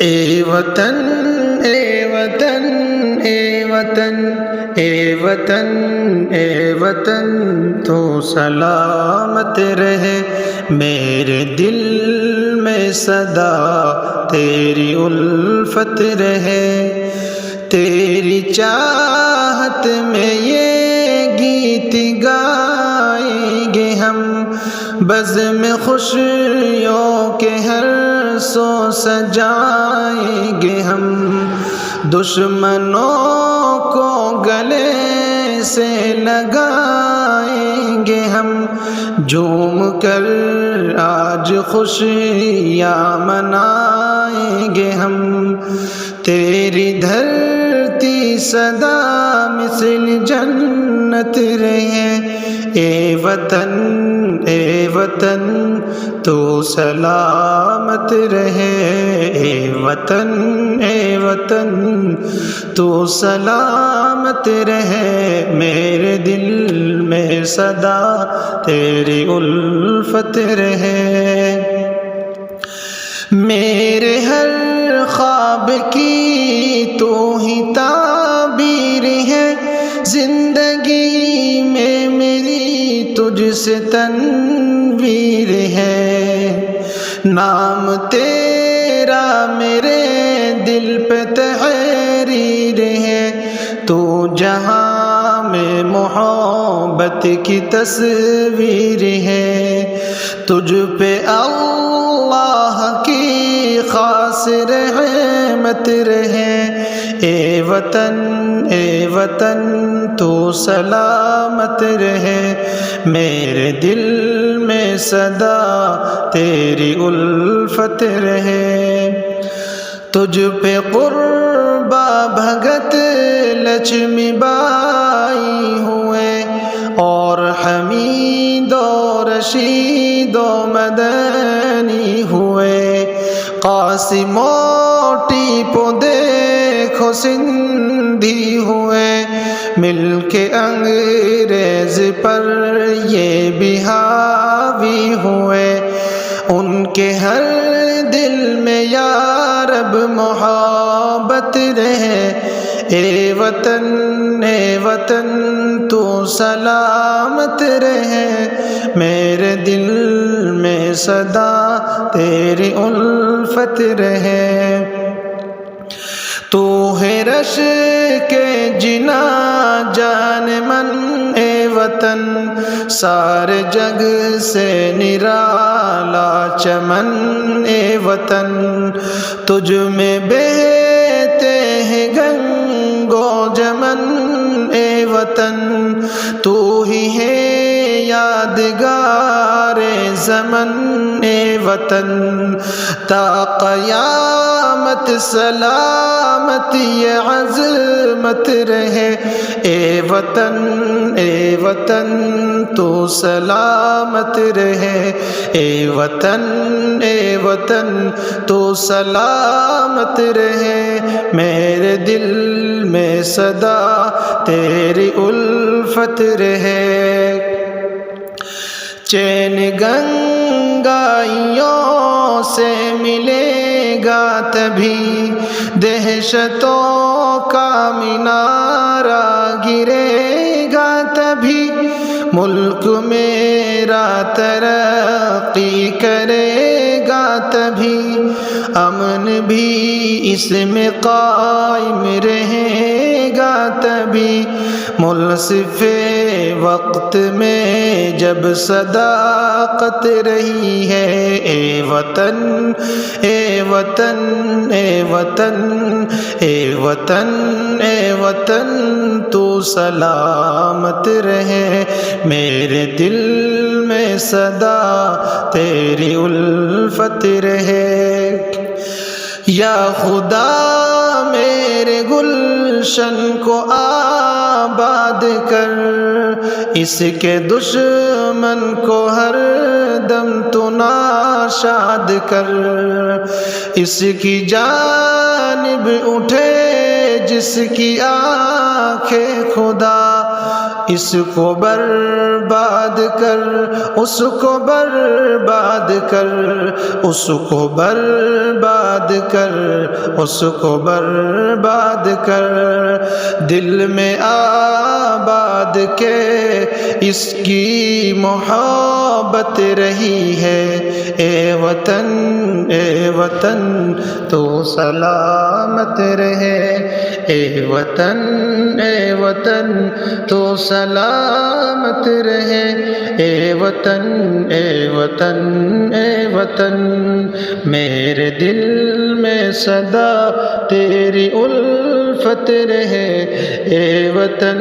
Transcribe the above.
اے وطن اے وطن اے وطن اے وطن اے وطن تو سلامت رہے، میرے دل میں صدا تیری الفت رہے، تیری چاہت میں یہ گیت گائیں گے ہم، بزم خوشیوں کے ہر سو سجائیں گے ہم، دشمنوں کو گلے سے لگائیں گے ہم، جھوم کر آج خوشیاں منائیں گے ہم، تیری دھرتی سدا مثل جنت رہے، اے وطن تو سلامت رہے، اے وطن تو سلامت رہے، میرے دل میں صدا تیری الفت رہے، میرے ہر خواب کی تو ہی تعبیر ہے، زندگی میں میری تجھ سے تنویر ہے، نام تیرا میرے دل پہ تحریر ہے، تو جہاں میں محبت کی تصویر ہے، تجھ پہ اللہ کی خاص رحمت رہے، اے وطن تو سلامت رہے، میرے دل میں صدا تیری الفت رہے، تجھ پہ قربا بھگت لچھمی بائی ہوئے، اور حمید و رشید و مدنی ہوئے، قاسم و ٹیپو دیکھو سندھی ہوئے، مل کے انگریز پر یہ بھی حاوی ہوئے، ان کے ہر دل میں یا رب محبت رہے، اے وطن تو سلامت رہے، میرے دل میں صدا تیری الفت رہے، تو ہے رش کے جنا جان من، اے وطن سارے جگ سے نرالا چمن، اے وطن تجھ میں بہتے ہیں گنگ و جمن، اے وطن تو ہی ہے یادگار زمن، اے وطن تا قیامت سلامت یہ عظمت رہے، اے وطن تو سلامت رہے، اے وطن تو سلامت رہے، میرے دل میں صدا تیری الفت رہے، چین گنگائیوں سے ملے گا تبھی، دہشتوں کا مینارہ گرے گا تبھی، ملک میرا ترقی کرے گا تبھی، امن بھی اس میں قائم رہے گا تبھی، منصف وقت میں جب صداقت رہی ہے، اے وطن اے وطن اے وطن اے وطن اے وطن تو سلامت رہے، میرے دل میں صدا تیری الفت رہے، یا خدا میرے گلشن کو آباد کر، اس کے دشمن کو ہر دم تو ناشاد کر، اس کی جانب اٹھے جس کی آنکھیں خدا، اس کو برباد کر، اس کو برباد کر، اس کو برباد کر، اس کو برباد کر، دل میں آباد کے اس کی محبت رہی ہے۔ اے وطن تو سلامت رہے، اے وطن تو سلامت رہے، اے وطن میرے دل میں صدا تیری الفت رہے، اے وطن۔